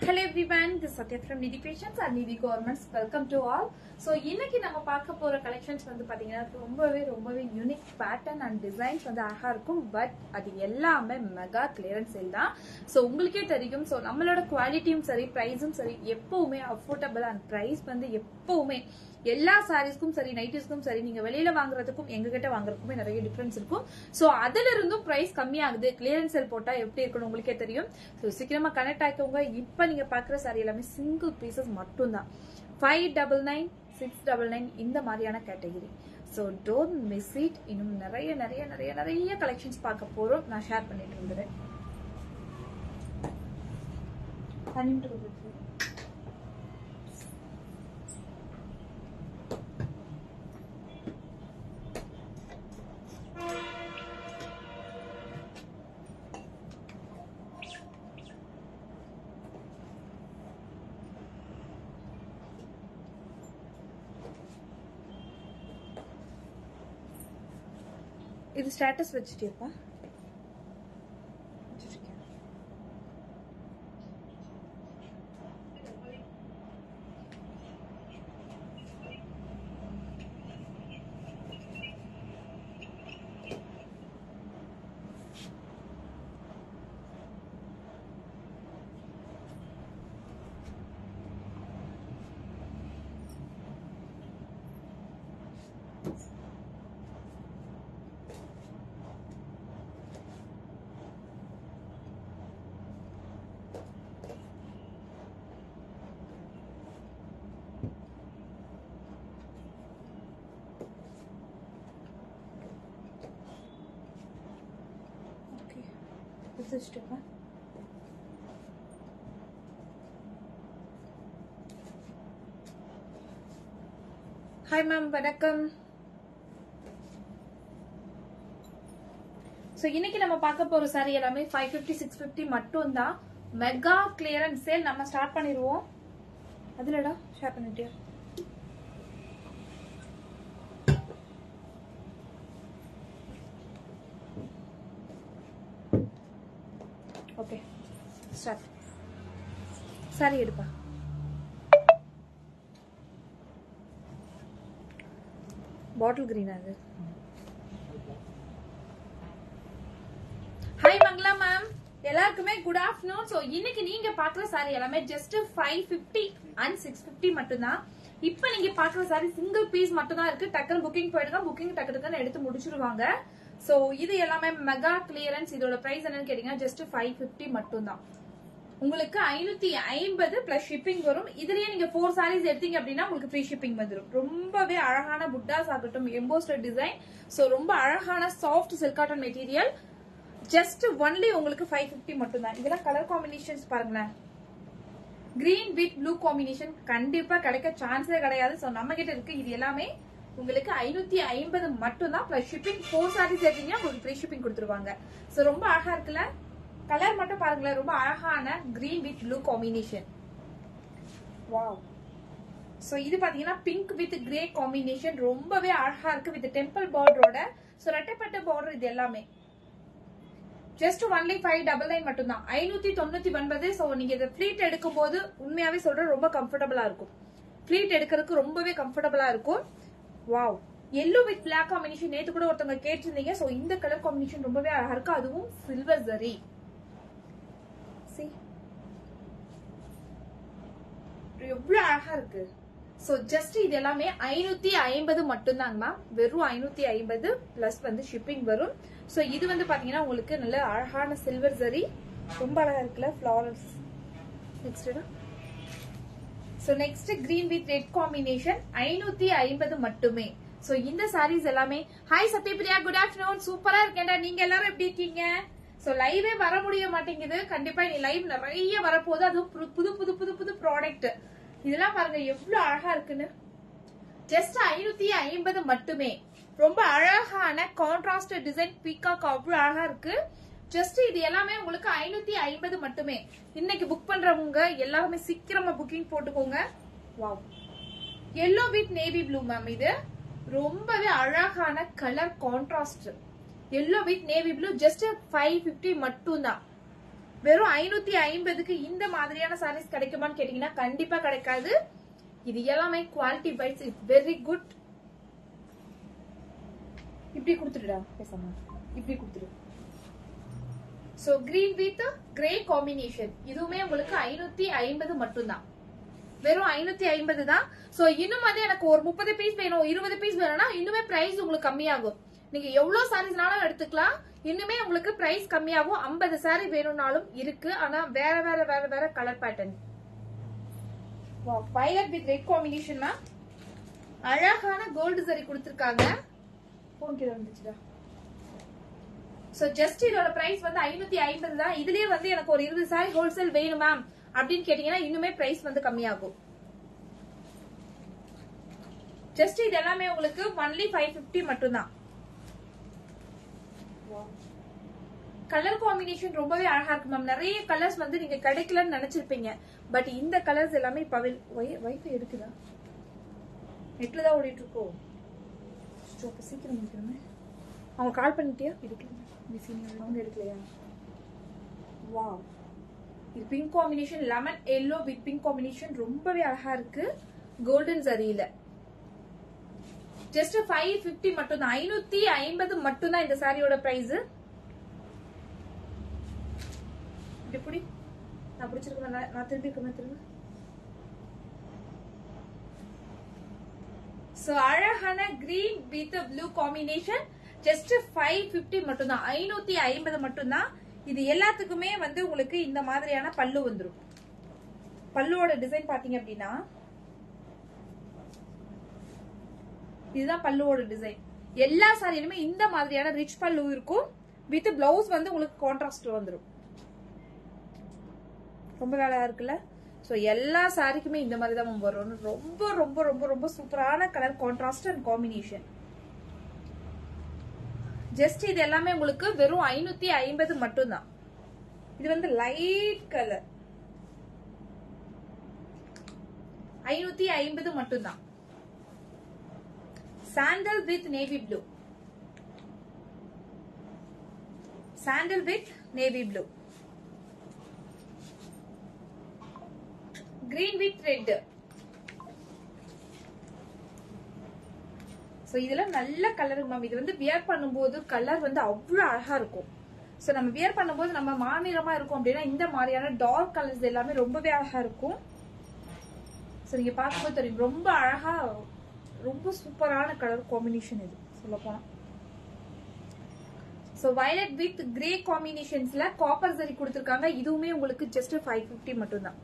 Hello everyone, this is Satya from Nidhi Patients and Nidhi Garments. Welcome to all. So, இன்னைக்கு நம்ம பார்க்க போற collections வந்து பாத்தீங்கன்னா ரொம்பவே யூனிக் பேட்டர்ன் அண்ட் டிசைன்ஸ் வந்து அழகா இருக்கும். பட் அது எல்லாமே மெகா கிளியரன்ஸ் சேல் தான். ஸோ உங்களுக்கே தெரியும். ஸோ நம்மளோட குவாலிட்டியும் சரி, பிரைஸும் சரி, எப்பவுமே அஃபோர்டபுள் அண்ட் பிரைஸ் வந்து எப்பவுமே எல்லா சாரீஸ்க்கும் சரி, நைட்டிஸ்க்கும் சரி, நீங்க வெளியில வாங்குறதுக்கும் எங்ககிட்ட வாங்குறதுக்குமே நிறைய டிஃபரன்ஸ் இருக்கும். சோ அதுல இருந்தும் பிரைஸ் கம்மியாகுது. கிளியரன்ஸ் சேல் போட்டா எப்படி இருக்கணும் உங்களுக்கே தெரியும். சோ சீக்கிரமா கனெக்ட் ஆகிக்கோங்க. இப்ப நீங்க பாக்குற சாரி எல்லாமே சிங்கிள் பீசஸ் மட்டும் தான். 599, 699 இந்த மாதிரியான category. So don't miss it. இன்னும் நிறைய கலெக்ஷன்ஸ் பார்க்க போறோம். நான் ஷேர் பண்ணிட்டு வந்துடுறேன். இது ஸ்டேட்டஸ் வச்சிட்டியப்பா? Hi ma'am, வணக்கம். சோ இன்னைக்கு நம்ம பார்க்க போற சாரி எல்லாமே 550 650 மட்டும் தான். மெகா கிளியரன்ஸ் சேல் நம்ம ஸ்டார்ட் பண்ணிடுவோம். அதுலடா ஷேர் பண்ணிட்டியா? Okay start. சாரி எடுப்பா. பாட்டில் கிரீன் அது. ஹாய் மங்களா மேம், எல்லாருக்குமே குட் ஆஃப்டர்நூன். சோ இன்னைக்கு நீங்க பாக்குற சாரி எல்லாமே ஜஸ்ட் 550 அண்ட் 650 மட்டும் தான். இப்ப நீங்க பாக்குற சாரி சிங்கிள் பீஸ் மட்டும் தான் இருக்கு. டக்குனு புக்கிங் போயிடுங்க. புக்கிங் டக்குன்னு எடுத்து முடிச்சிருவாங்க. சோ இது எல்லாமே மெகா கிளியரன்ஸ். இதோட பிரைஸ் என்னன்னு கேட்டீங்கன்னா ஜஸ்ட் 550 மட்டும் தான். உங்களுக்கு 550 பிளஸ் ஷிப்பிங் வரும். இதுலயே நீங்க 4 சாரீஸ் எடுத்தீங்க அப்படின்னா உங்களுக்கு ஃப்ரீ ஷிப்பிங் வந்துடும். ரொம்பவே அழகான புட்டாஸ் ஆகட்டும், எம்போஸ்டர் டிசைன். சோ ரொம்ப அழகான soft silk cotton material. Just only உங்களுக்கு 550 மட்டும் தான். இதெல்லாம் கலர் காம்பினேஷன்ஸ் பாருங்களேன். கிரீன் வித் ப்ளூ காம்பினேஷன் கண்டிப்பா கிடைக்க சான்ஸே கிடையாது. சோ நம்ம கிட்ட இருக்கு. இது எல்லாமே உங்களுக்கு 550 மட்டும் தான். பிளஸ் ஷிப்பிங் 4 சாரீஸ் எடுத்தீங்கன்னா உங்களுக்கு ஃப்ரீ ஷிப்பிங் கொடுத்துருவாங்க. சோ ரொம்ப அழகா இருக்குல்ல? கலர் மட்டும் பாருங்களேன். ரொம்ப அழகான green with blue combination. Wow. So இது பாத்தீங்கன்னா பிங்க் வித் கிரே காம்பினேஷன். ரொம்பவே அழகா இருக்கு. வித் டெம்பிள் பார்டரோட. சோ ரெட்டைப்பட்ட பார்டர். இது எல்லாமே ஜஸ்ட் ஒன்லி 599 மட்டும் தான். 599. சோ நீங்க இதை ஃபிளீட் எடுக்கும் போது உண்மையாவே சொல்றேன் ரொம்ப கம்ஃபர்டபுளா இருக்கும். ஃபிளீட் எடுக்கிறதுக்கு ரொம்பவே கம்ஃபர்டபுளா இருக்கும். Wow. Yellow with black combination. நேத்து கூட ஒருத்தவங்க கேட்டிருந்தீங்க. சோ இந்த கலர் காம்பினேஷன் ரொம்பவே அழகா இருக்கு. அதுவும் சில்வர் ஜரி. எவ்வளவு அழகா இருக்கு. சோ ஜஸ்ட் இது எல்லாமே 550 மட்டும் தாங்கம்மா. வெறும் 550 பிளஸ் வந்து ஷிப்பிங் வரும். சோ இது வந்து பாத்தீங்கன்னா உங்களுக்கு நல்ல அழகான சில்வர் ஜரி. ரொம்ப அழகா இருக்குல்ல? Florals. Next green with red combination. 550 மட்டுமே. சோ இந்த சாரீஸ் எல்லாமே. Hi Sathyapriya, good afternoon. சூப்பரா இருக்கேன்டா. நீங்க எல்லாரும் எப்படி இருக்கீங்க? சோ லைவே வர முடிய மாட்டேங்குது. கண்டிப்பா நீ லைவ் நிறைய வரப்போகுது. அதுவும் புது புது புது புது ப்ராடக்ட். இதெல்லாம் பாருங்க எவ்வளவு அழகா இருக்குன்னு. ஜஸ்ட் 550 மட்டுமே. ரொம்ப அழகான கான்ட்ராஸ்ட் டிசைன் பீகாக். அவ்வளவு அழகா இருக்கு. ஜஸ்ட் இது எல்லாமே உங்களுக்கு 550 மட்டுமே. இன்னைக்கு புக் பண்றவங்க எல்லாருமே சீக்கிரமா புக்கிங் போட்டுக்கோங்க. Wow. Yellow with navy blue ma'am. இது ரொம்பவே அழகான colour contrast. yellow with navy blue just 550 மட்டும் தான். வெறும் 550க்கு இந்த மாதிரியான சாரீஸ் கிடைக்குமான்னு கேட்டீங்கன்னா கண்டிப்பா கிடைக்காது. இது எல்லாமே குவாலிட்டி வைஸ் வெரி குட். இப்படி கொடுத்துடுடா பேசாம, இப்படி கொடுத்துடு. So green with grey combination, இதுவுமே உங்களுக்கு 550 மட்டும்தான். வெறும் 550 தான். சோ இன்னும் வந்து எனக்கு ஒரு 30 பீஸ் வேணும், 20 பீஸ் வேணும்னா இன்னுமே பிரைஸ் உங்களுக்கு கம்மியாகும். நீங்க எவ்வளவு சாரீஸ்னாலும் எடுத்துக்கலாம், இன்னுமே உங்களுக்கு பிரைஸ் கம்மியாகும். 50 சாரி வேணும்னாலும் இருக்கு, ஆனா வேற வேற வேற வேற colour pattern. Violet with red combination. அழகான கோல்டு சரி கொடுத்திருக்காங்க. போன் கீழ வந்துச்சுடா. சோ ஜஸ்ட் இதோட பிரைஸ் வந்து 550 தான். இதுலயே வந்து எனக்கு ஒரு 20 சாரி ஹோல்சேல் வேணும் மேம் அப்படின்னு கேட்டீங்கன்னா இன்னுமே பிரைஸ் வந்து கம்மியாகும். ஜஸ்ட் இது எல்லாமே உங்களுக்கு ஒன்லி 550 மட்டும்தான். கலர் காம்பினேஷன் ரொம்பவே அழகா இருக்கு மேம். நிறைய கலர்ஸ் வந்து நீங்க கிடைக்கலன்னு நினைச்சிருப்பீங்க, பட் இந்த கலர்ஸ் எல்லாமே வைஃபை எடுக்குதா? நெட்ல தான் ஓடிட்டு இருக்கோம். சீக்கிரம் முடிக்கணுமே. அவங்க கால் பண்ணிட்டியா? எடுக்கல, அவங்க எடுக்கலையா? வாவ், இது pink combination, lemon yellow with pink combination ரொம்பவே அழகா இருக்கு. கோல்டன் சரியில ஜஸ்ட் 550 மட்டும் தான். 550 மட்டும் தான் இந்த சாரியோட பிரைஸ். இப்படி நான் பிடிச்சிருக்கேன், நான் திருப்பி இருக்கேன் திரும்ப. சோ அழகான green with blue combination just 550 மட்டும் தான். 550 மட்டும் தான். இது எல்லாத்துக்குமே வந்து உங்களுக்கு இந்த மாதிரியான பல்லு வந்துரும். பல்லுவோட டிசைன் பாத்தீங்க அப்படின்னா இதுதான் பல்லுவோட டிசைன். எல்லா சாரியிலுமே இந்த மாதிரியான ரிச் பல்லு இருக்கும். வித் பிளவுஸ் வந்து உங்களுக்கு கான்ட்ராஸ்ட் வந்துரும். ரொம்ப வேலையா இருக்குல்ல. சோ எல்லா சாரிக்குமே இந்த மாதிரி தான் வரும். ரொம்ப ரொம்ப ரொம்ப ரொம்ப சூப்பரான colour contrast and combination. Just இது எல்லாமே உங்களுக்கு வெறும் 550 மட்டும் தான். இது வந்து லைட் கலர் 550 மட்டும் தான். Sandal with navy blue, sandal with navy blue, green with red. So இதுல நல்ல கலர் மேம். இது வந்து வியர் பண்ணும்போது கலர் வந்து அவ்வளவு அழகா இருக்கும். சோ நம்ம வியர் பண்ணும்போது நம்ம மாநிலமா இருக்கும் அப்படின்னா இந்த மாதிரியான டார்க் கலர்ஸ் எல்லாமே ரொம்பவே அழகா இருக்கும். சோ நீங்க பார்க்கும்போது தெரியும் ரொம்ப அழகா, ரொம்ப சூப்பரான கலர் காம்பினேஷன் இது சொல்ல போனா. சோ வயலட் வித் கிரே காம்பினேஷன்ஸ்ல காப்பர் சரி கொடுத்திருக்காங்க. இதுவுமே உங்களுக்கு ஜஸ்ட் 550 மட்டும் தான்.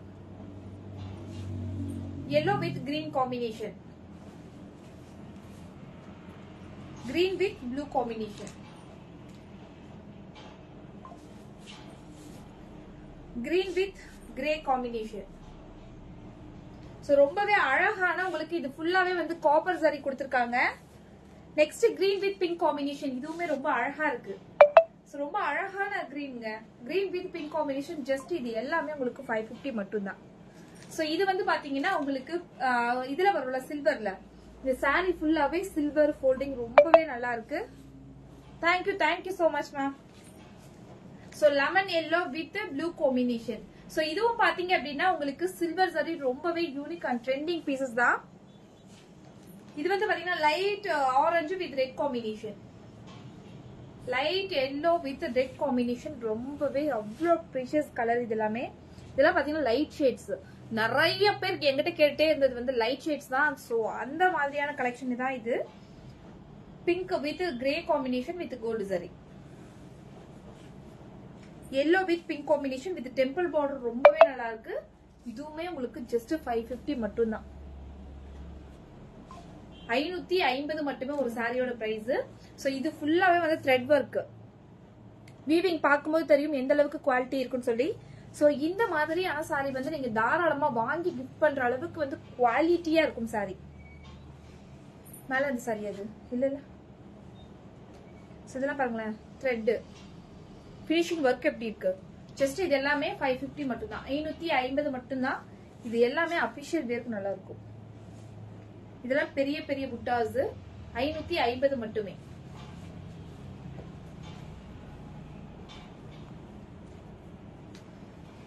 yellow with green combination, green with blue combination, green with grey combination. So ரொம்பவே அழகான உங்களுக்கு இது ஃபுல்லாவே வந்து காப்பர் சரி கொடுத்திருக்காங்க. Next green with pink combination, இதுவுமே ரொம்ப அழகா இருக்கு. சோ ரொம்ப அழகான greenங்க, green with pink combination. Just இது எல்லாமே உங்களுக்கு 550 மட்டும் தான். சோ இது வந்து பாத்தீங்கன்னா உங்களுக்கு இதுல வரும்ல சில்வர்ல, இந்த சாரி ஃபுல்லாவே சில்வர் ஃபோல்டிங் ரொம்பவே நல்லா இருக்கு. Thank you so much ma'am. So lemon yellow with blue combination. So இதுவும் பாத்தீங்க அப்படின்னா உங்களுக்கு சில்வர் சரி ரொம்பவே யூனிக் அண்ட் ட்ரெண்டிங் பீசஸ் தான். இது வந்து பாத்தீங்கன்னா light orange with red combination, light yellow with red combination. ரொம்பவே அவ்வளோ ப்ரீஷியஸ் கலர். இது எல்லாமே இதெல்லாம் பாத்தீங்கன்னா லைட் ஷேட்ஸ். நிறைய பேருக்கு எங்கிட்ட கேட்டே இருந்தது வந்து லைட் ஷேட்ஸ் தான். சோ அந்த மாதிரியான கலெக்ஷன் தான் இது. Pink with grey combination with gold சரி, yellow with pink combination with temple border ரொம்பவே நல்லா இருக்கு. இதுவுமே உங்களுக்கு ஜஸ்ட் 550 மட்டும் தான். 550 மட்டுமே ஒரு சாரியோட பிரைஸ். சோ இது ஃபுல்லாவே வந்து த்ரெட் ஒர்க். வீவிங் பார்க்கும்போது தெரியும் எந்த அளவுக்கு குவாலிட்டி இருக்குன்னு சொல்லி. சோ இந்த மாதிரியான சாரி வந்து நீங்க தாராளமா வாங்கி கிஃப்ட் பண்ற அளவுக்கு வந்து குவாலிட்டியா இருக்கும் சாரி. மேல அந்த சாரி அது இல்ல இல்ல. சோ இதெல்லாம் பாருங்களேன், த்ரெட் ஃபினிஷிங் ஒர்க் எப்படி இருக்கு. ஜஸ்ட் இது எல்லாமே 550 மட்டும் தான். 550 மட்டும் தான். இது எல்லாமே அபிஷியல் வேர்க்கு நல்லா இருக்கும். இதெல்லாம் பெரிய பெரிய புட்டாஸ். 550 மட்டுமே.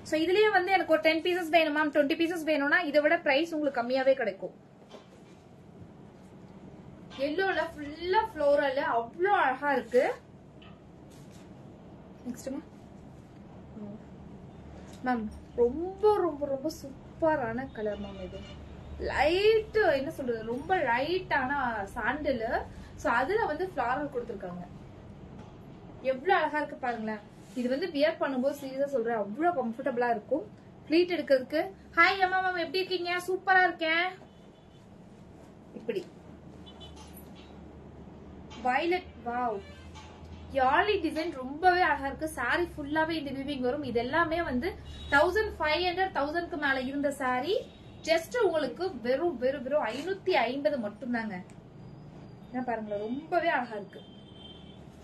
சோ இதுலயே வந்து எனக்கு ஒரு 10 பீசஸ் வேணும் மேம், 20 பீசஸ் வேணும்னா இதை விட பிரைஸ் உங்களுக்கு கம்மியாவே கிடைக்கும். எல்லோல ஃபுல்லா ஃப்ளோரல் அவ்வளோ அழகா இருக்கு. நெக்ஸ்ட் மேம் ரொம்ப ரொம்ப ரொம்ப சூப்பரான கலர் மேம். இது லைட் என்ன சொல்றது, ரொம்ப லைட்டான சாண்டில். சோ அதுல வந்து ஃப்ளாரல் கொடுத்துருக்காங்க. எவ்வளவு அழகா இருக்கு பாருங்களேன். இது வந்து வியர் பண்ணும்போது சீரியஸா சொல்றேன் அவ்வளவு கம்ஃபர்டபுளா இருக்கும். ப்ளீட் எடுக்கிறதுக்கு. ஹாய் அம்மா மேம், எப்படி இருக்கீங்க? சூப்பரா இருக்கேன். இப்படி வயலட், வாவ், யாலி டிசைன் ரொம்பவே அழகா இருக்கு. சாரி ஃபுல்லாவே இந்த வீவிங் வரும். இது எல்லாமே வந்து 1500 1000க்கு மேல இருந்த சாரி ஜஸ்ட் உங்களுக்கு வெறும் வெறும் வெறும் 550 மட்டும்தாங்க. என்ன பாருங்களேன், ரொம்பவே அழகா இருக்கு.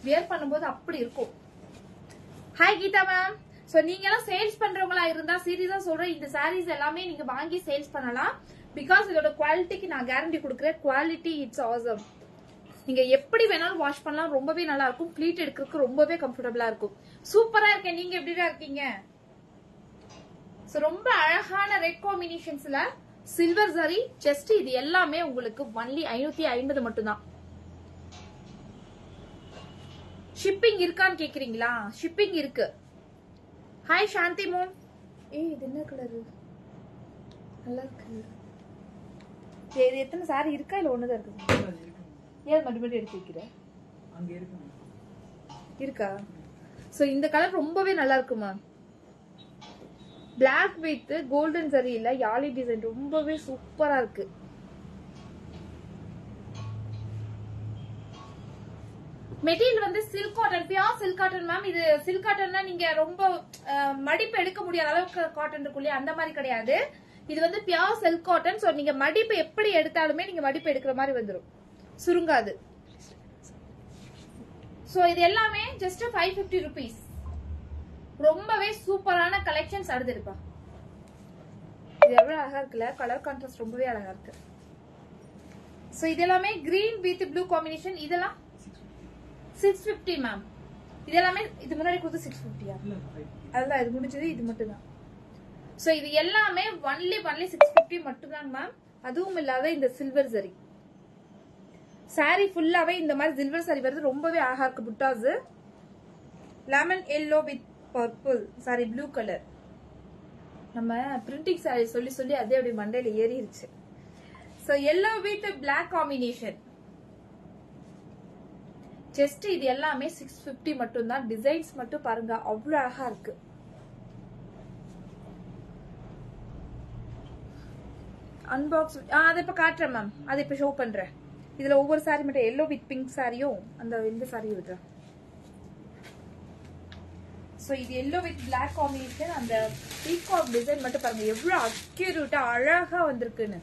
வியர் பண்ணும்போது அப்படி இருக்கும். Hi Geetha ma'am. சோ நீங்க எல்லாம் சேல்ஸ் பண்றவங்களா இருந்தா சீரியஸா சொல்றேன், இந்த சாரீஸ் எல்லாமே நீங்க வாங்கி சேல்ஸ் பண்ணலாம். பிகாஸ் இதோட குவாலிட்டிக்கு நான் கேரண்டி கொடுக்குறேன். Quality it's awesome. நீங்க எப்படி வேணாலும் வாஷ் பண்ணலாம். ரொம்பவே நல்லா இருக்கும். ப்ளீட் எடுக்கிறதுக்கு ரொம்பவே கம்ஃபர்டபுளா இருக்கும். சூப்பரா இருக்கேன். நீங்க எப்படிதான் இருக்கீங்க? சோ ரொம்ப அழகான ரெட் காம்பினேஷன்ஸ்ல சில்வர் ஜரி. ஜஸ்ட் இது எல்லாமே உங்களுக்கு ஒன்லி 550 மட்டும்தான். ஷிப்பிங் இருக்கான்னு கேக்குறீங்களா? ஷிப்பிங் இருக்கு. ஹாய் சாந்தி மோன். இது என்ன கலர்? நல்லா இருக்கு. இது எத்தனை சாரி இருக்கா இல்ல ஒண்ணுதான் இருக்கு? ஏன் மட்டும் எடுத்து வைக்கிறேன் இருக்கா? சோ இந்த கலர் ரொம்பவே நல்லா இருக்குமா. பிளாக் வித் கோல்டன் ஜரியில யாலி டிசைன் ரொம்பவே சூப்பரா இருக்கு. மெட்டீரியல் வந்து silk cotton, pure silk cotton ma'am. இது சில்க் காட்டன்னா நீங்க ரொம்ப மடிப்பு எடுக்க முடியாத அளவுக்கு காட்டன் இருக்கும் இல்லையா, அந்த மாதிரி கிடையாது. இது வந்து பியூர் சில்க் காட்டன். சோ நீங்க மடிப்பு எப்படி எடுத்தாலுமே நீங்க மடிப்பு எடுக்கிற மாதிரி வந்துடும், சுருங்காது. சோ இது எல்லாமே ஜஸ்ட் 550 rupees. ரொம்பவே சூப்பரான கலெக்ஷன்ஸ். அடுத்து இருப்பா. இது எவ்வளவு அழகா இருக்குல்ல, கலர் கான்ட்ராஸ்ட் ரொம்பவே அழகா இருக்கு. சோ இது எல்லாமே கிரீன் வித் ப்ளூ காம்பினேஷன். இதெல்லாம் 650 மேம். இது எல்லாமே இது முன்னாடி கொடுத்து 650யா? அதெல்லாம் இது முடிஞ்சது, இது மட்டும் தான். சோ இது எல்லாமே ஒன்லி 650 மட்டும் தான் மேம். அதுவும் இல்லாத இந்த சில்வர் ஜரி சாரி ஃபுல்லாவே இந்த மாதிரி சில்வர் சாரி வருது. ரொம்பவே அழகா இருக்கு. புட்டாஸ் lemon yellow with purple, sari blue colour. நம்ம பிரிண்டிங் சாரி சொல்லி சொல்லி அதே அப்படி மண்டையில ஏறிடுச்சு. So yellow with black combination. Just இது எல்லாமே 650 மட்டும் தான். டிசைன்ஸ் மட்டும் பாருங்க அவ்வளவு அழகா இருக்கு. அன்பாக்ஸ் அதை இப்ப காட்டுறேன் மேம். அதை இப்ப ஷோ பண்றேன். இதுல ஒவ்வொரு சாரி மட்டும் எல்லோ வித் பிங்க் சாரியும் அந்த இந்த சாரியும் விடுறேன். சோ இது எல்லோ வித் பிளாக் காம்பினேஷன். அந்த பீகாக் டிசைன் மட்டும் பாருங்க எவ்வளவு அக்யூரேட்டா அழகா வந்திருக்குன்னு.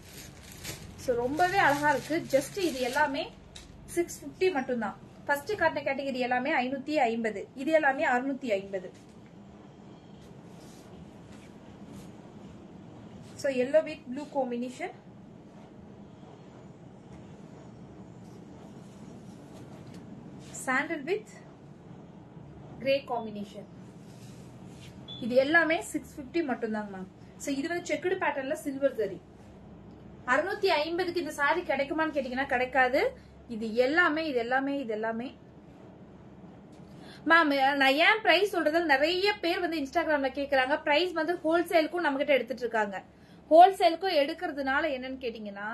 சோ ரொம்பவே அழகா இருக்கு. ஜஸ்ட் இது எல்லாமே 650 மட்டும் தான். ஃபர்ஸ்ட் காட்டின கேட்டகரி எல்லாமே 550, இது எல்லாமே 650. So yellow with blue combination. Sandal with grey combination. இது எல்லாமே 650 மட்டும் தாங்க மேம். சோ இது வந்து செக்குடு பேட்டர்ன்ல சில்வர் ஜரி. 650க்கு இந்த சாரி கிடைக்குமான்னு கேட்டீங்கன்னா கிடைக்காது. இது எல்லாமே மேம். நான் ஏன் பிரைஸ் சொல்றது, நிறைய பேர் வந்து இன்ஸ்டாகிராம்ல கேக்குறாங்க. பிரைஸ் வந்து ஹோல்சேலுக்கும் நம்ம கிட்ட எடுத்துட்டு இருக்காங்க. ஹோல்சேலுக்கும் எடுக்கிறதுனால என்னன்னு கேட்டீங்கன்னா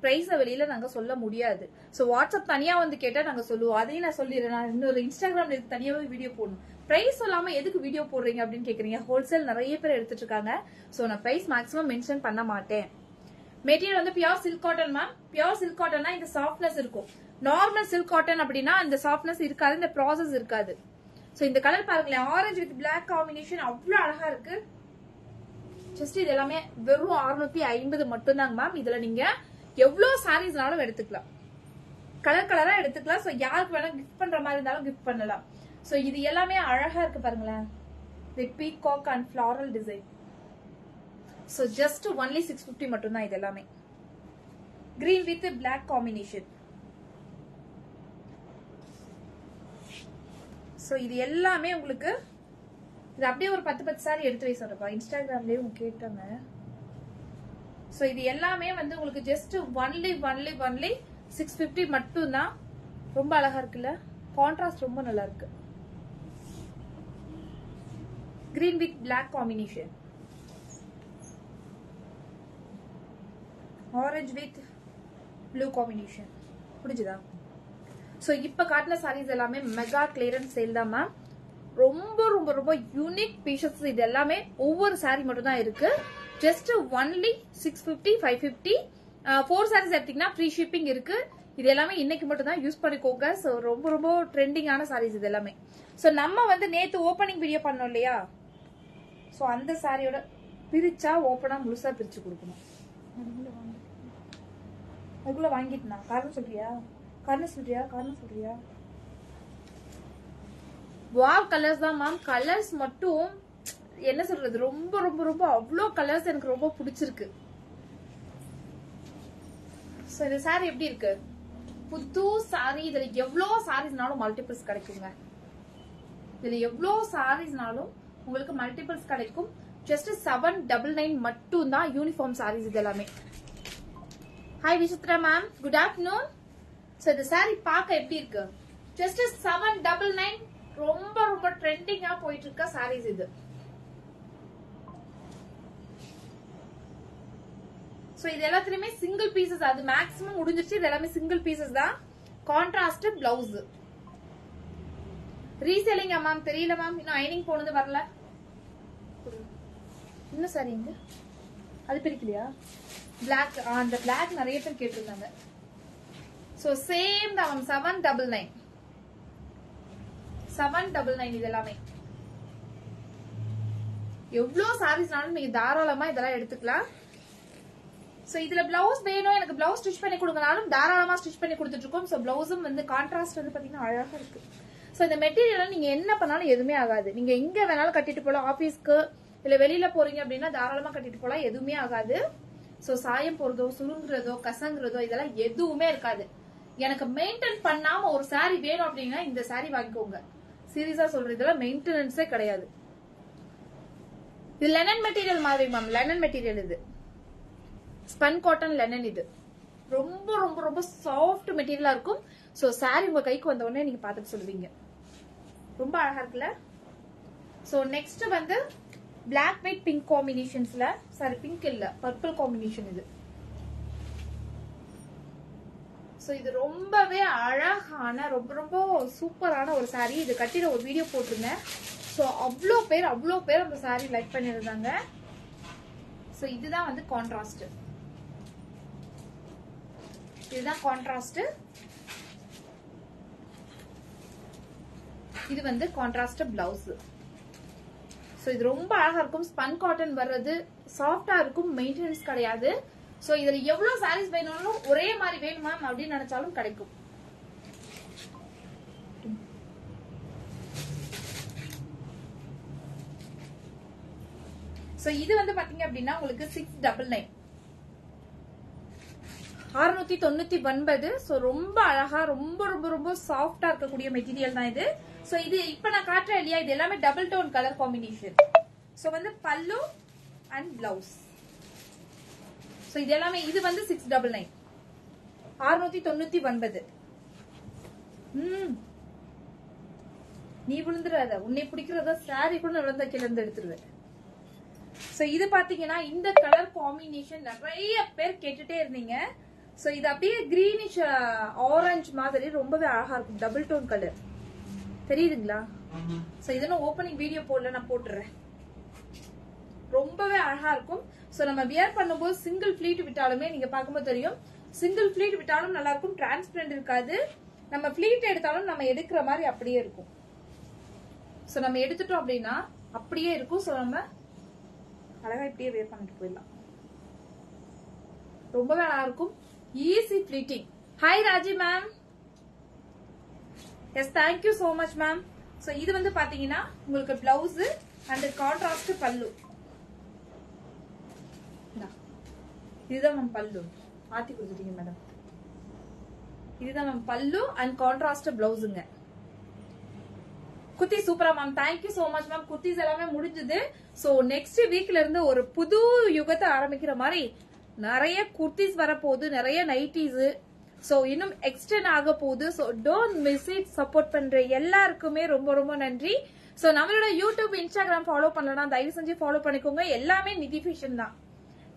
பிரைஸ வெளியில நாங்க சொல்ல முடியாது. சோ வாட்ஸ்அப் தனியா வந்து கேட்டா நாங்க சொல்லுவோம். அதையும் நான் சொல்லிடுறேன். நான் இன்னொரு இன்ஸ்டாகிராம்ல இதுக்கு தனியாவே வீடியோ போடணும். பிரைஸ் சொல்லாம எதுக்கு வீடியோ போடுறீங்க அப்படின்னு கேக்குறீங்க. ஹோல்சேல் நிறைய பேர் எடுத்துட்டு இருக்காங்க. சோ நான் பிரைஸ் மேக்ஸிமம் மென்ஷன் பண்ண மாட்டேன். மெட்டீரியல் வந்து pure silk cotton ma'am. Pure silk காட்டன்னா இந்த சாஃப்ட்னஸ் இருக்கும். நார்மல் சில்க் காட்டன் அப்படின்னா இந்த சாஃப்ட்னஸ் இருக்காது, இந்த ப்ராசஸ் இருக்காது. சோ இந்த கலர் பாருங்களேன், ஆரஞ்சு வித் பிளாக் காம்பினேஷன் அவ்வளவு அழகா இருக்கு. ஜஸ்ட் இது எல்லாமே வெறும் 650 மட்டும் தாங்க மேம். இதுல நீங்க எவ்வளவு சாரீஸ்னாலும் எடுத்துக்கலாம், கலர் கலரா எடுத்துக்கலாம். சோ யாருக்கு வேணா கிஃப்ட் பண்ற மாதிரி இருந்தாலும் கிஃப்ட் பண்ணலாம். சோ இது எல்லாமே அழகா இருக்கு பாருங்களேன், with peacock and floral design. So just only 650 மட்டும் தான். இது எல்லாமே green with black combination. So இது எல்லாமே உங்களுக்கு இது அப்படியே ஒரு 10 சாரி எடுத்து வை சொல்றப்பா, இன்ஸ்டாகிராம்லயே கேட்டாங்க. சோ இது எல்லாமே வந்து உங்களுக்கு ஜஸ்ட் ஒன்லி 650 மட்டும் தான். ரொம்ப அழகா இருக்குல்ல, கான்ட்ராஸ்ட் ரொம்ப நல்லா இருக்கு. Green with black combination, orange with blue combination. புரிஞ்சுதா? சோ இப்ப காட்டின சாரீஸ் எல்லாமே மெகா கிளியரன்ஸ் சேல் தான் மேம். ரொம்ப ரொம்ப ரொம்ப யூனிக் பீசஸ். இது எல்லாமே ஒவ்வொரு சாரி மட்டும் தான் இருக்கு. Just only 650 550. 4 சாரீஸ் எடுத்தீங்கன்னா ஃப்ரீ ஷிப்பிங் இருக்கு. இது எல்லாமே இன்னைக்கு மட்டும் தான் யூஸ் பண்ணிக்கோங்க. சோ ரொம்ப ரொம்ப ட்ரெண்டிங்கான சாரீஸ் இது எல்லாமே. சோ நம்ம வந்து நேத்து ஓபனிங் வீடியோ பண்ணோம் இல்லையா, சோ அந்த சாரியோட பிரிச்சா ஓபனா முழுசா பிரிச்சு கொடுக்கணும். அதுக்குள்ள வாங்கிட்டுனா காரணம் சொல்றியா? வாவ் கலர்ஸ் தான் மேம். கலர்ஸ் மட்டும் என்ன சொல்றது, ரொம்ப ரொம்ப ரொம்ப அவ்வளோ கலர்ஸ் எனக்கு ரொம்ப பிடிச்சிருக்கு. சோ இந்த சாரி எப்படி இருக்கு? புது சாரி. இதுல எவ்வளவு சாரீஸ்னாலும் மல்டிபிள்ஸ் கிடைக்குங்க. உங்களுக்கு மல்டிபிள்ஸ் கிடைக்கும். ஜஸ்ட் 799 மட்டும் தான் யூனிஃபார்ம் சாரீஸ் இது எல்லாமே. Hi Vichitra ma'am, good afternoon. So இந்த சாரி பார்க்க எப்படி இருக்கு? ஜஸ்ட் 799. ரொம்ப ரொம்ப ட்ரெண்டிங்கா போயிட்டு இருக்க சாரீஸ் இது. சோ இது எல்லாத்துலயுமே சிங்கிள் பீசஸ். அது மேக்ஸிமம் முடிஞ்சிருச்சு. இது எல்லாமே சிங்கிள் பீசஸ் தான். Contrast blouse. ரீசெல்லிங் மேம் தெரியல மேம், இன்னும் அயனிங் போனது வரல. இன்னும் சாரி இங்க அது பிரிக்கலையா? பிளாக், அந்த பிளாக் நிறைய பேர் கேட்டிருந்தாங்க. சோ சேம் தான் 799 இது எல்லாமே. எவ்வளவு சாரீஸ்னாலும் நீங்க தாராளமா இதெல்லாம் எடுத்துக்கலாம். சோ இதுல பிளவுஸ் வேணும், எனக்கு பிளவுஸ் ஸ்டிச் பண்ணி கொடுங்கனாலும் தாராளமா ஸ்டிச் பண்ணி கொடுத்துட்டு இருக்கோம். சோ பிளவுஸும் வந்து கான்ட்ராஸ்ட் வந்து பாத்தீங்கன்னா அழகா இருக்கு. சோ இந்த மெட்டீரியல் நீங்க என்ன பண்ணாலும் எதுவுமே ஆகாது. நீங்க எங்க வேணாலும் கட்டிட்டு போலாம். ஆபீஸ்க்கு இல்ல வெளியில போறீங்க அப்படின்னா தாராளமா கட்டிட்டு போலாம், எதுவுமே ஆகாது. சோ சாயம் போறதோ சுருங்குறதோ கசங்குறதோ இதெல்லாம் எதுவுமே இருக்காது. எனக்கு மெயின்டைன் பண்ணாம ஒரு சாரி வேணும் அப்படின்னா இந்த சாரி வாங்கிக்கோங்க. சீரியஸா சொல்றது, இதெல்லாம் மெயின்டெனன்ஸே கிடையாது. இது லெனன் மெட்டீரியல் மாதிரி மேம். லெனன் மெட்டீரியல் இது, ஸ்பன் காட்டன் லெனன். இது ரொம்ப ரொம்ப ரொம்ப சாஃப்ட் மெட்டீரியலா இருக்கும். சோ சாரி உங்க கைக்கு வந்த உடனே நீங்க பாத்துட்டு சொல்லுவீங்க. ரொம்ப அழகா இருக்குல்ல? சோ நெக்ஸ்ட் வந்து பிளாக் வித் பிங்க் காம்பினேஷன்ஸ்ல, சாரி பிங்க் இல்ல பர்பிள் காம்பினேஷன் இது. சோ இது ரொம்பவே அழகான ரொம்ப ரொம்ப சூப்பரான ஒரு சாரி. இது கட்டின ஒரு வீடியோ போட்டிருந்தேன். சோ அவ்வளோ பேர் அந்த சாரி லைக் பண்ணிருந்தாங்க. சோ இதுதான் வந்து கான்ட்ராஸ்ட். இதுதான் கான்ட்ராஸ்ட். இது வந்து கான்ட்ராஸ்ட் பிளவுஸ். சோ இது ரொம்ப அழகா இருக்கும். ஸ்பன் காட்டன் வர்றது, சாஃப்டா இருக்கும், மெயின்டெனன்ஸ் கிடையாது. சோ இதுல எவ்வளவு சாரீஸ் வேணும்னாலும் ஒரே மாதிரி வேணுமா அப்படின்னு நினைச்சாலும் கிடைக்கும். சோ இது வந்து பாத்தீங்க அப்படின்னா உங்களுக்கு 699 699. சோ ரொம்ப அழகா ரொம்ப ரொம்ப ரொம்ப சாஃப்டா இருக்கக்கூடிய மெட்டீரியல் தான் இது. சோ இது இப்ப நான் காட்டுறேன் இல்லையா, இது எல்லாமே double tone colour combination. So வந்து பல்லு அண்ட் பிளவுஸ். சோ இது எல்லாமே இது வந்து 699 699. நீ விழுந்துடாத, உன்னை பிடிக்கிறத சாரி கூட விழுந்த கீழ இருந்து எடுத்துருவேன். சோ இது பாத்தீங்கன்னா இந்த கலர் காம்பினேஷன் நிறைய பேர் கேட்டுட்டே இருந்தீங்க. சோ இது அப்படியே கிரீனிஷ் ஆரஞ்சு மாதிரி ரொம்பவே அழகா இருக்கும். டபுள் டோன் கலர் தெரியுதுங்களா? சோ இதெல்லாம் ஓபனிங் வீடியோ போடல, நான் போட்டுறேன். ரொம்பவே அழகா இருக்கும். சோ நம்ம வியர் பண்ணும்போது சிங்கிள் ஃபிளீட் விட்டாலுமே நீங்க பார்க்கும்போது தெரியும், சிங்கிள் ஃபிளீட் விட்டாலும் நல்லா இருக்கும், டிரான்ஸ்பரண்ட் இருக்காது. நம்ம ஃபிளீட் எடுத்தாலும் நம்ம எடுக்கிற மாதிரி அப்படியே இருக்கும். சோ நம்ம எடுத்துட்டோம் அப்படின்னா அப்படியே இருக்கும். சோ நம்ம அழகா இப்படியே வேர் பண்ணிட்டு போயிடலாம். ரொம்பவே அழகா இருக்கும். Easy pleating. Hi Raji ma'am. Yes, thank you so much ma'am. So இது வந்து பாத்தீங்கன்னா உங்களுக்கு பிளவுஸ் அண்ட் கான்ட்ராஸ்ட் பல்லு. இதுதான் மேம் பல்லு. மாத்தி கொடுத்துட்டீங்க மேடம். இதுதான் மேம் பல்லு அண்ட் கான்ட்ராஸ்ட் பிளவுஸுங்க. குர்த்தி சூப்பரா ma'am, thank you so much ma'am. Kurtis எல்லாமே முடிஞ்சது. சோ நெக்ஸ்ட் வீக்ல இருந்து ஒரு புது யுகத்தை ஆரம்பிக்கிற மாதிரி நிறைய குர்த்திஸ் வரப்போகுது, நிறைய நைட்டிஸ். சோ இன்னும் எக்ஸ்டெண்ட் ஆக போகுது. So don't miss it. Support பண்ற எல்லாருக்குமே ரொம்ப ரொம்ப நன்றி. சோ நம்மளோட யூடியூப், இன்ஸ்டாகிராம் ஃபாலோ பண்ணலனா தயவு செஞ்சு ஃபாலோ பண்ணிக்கோங்க. எல்லாமே நிதி ஃபேஷன் தான்.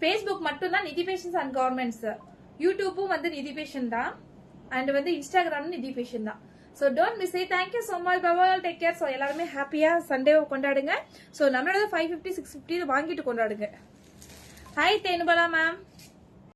ஃபேஸ்புக் மட்டும் தான் நிதி ஃபேஷன்ஸ் அண்ட் கார்மெண்ட்ஸ். யூடியூப்பும் வந்து நிதி ஃபேஷன் தான். அண்ட் வந்து இன்ஸ்டாகிராம் நிதி ஃபேஷன் தான். So don't miss it. Thank you so much. Bye bye, take care. So எல்லாருமே ஹாப்பியா சண்டேவை கொண்டாடுங்க. சோ நம்மளோட 550 650 வாங்கிட்டு கொண்டாடுங்க. Hi Thenupala ma'am.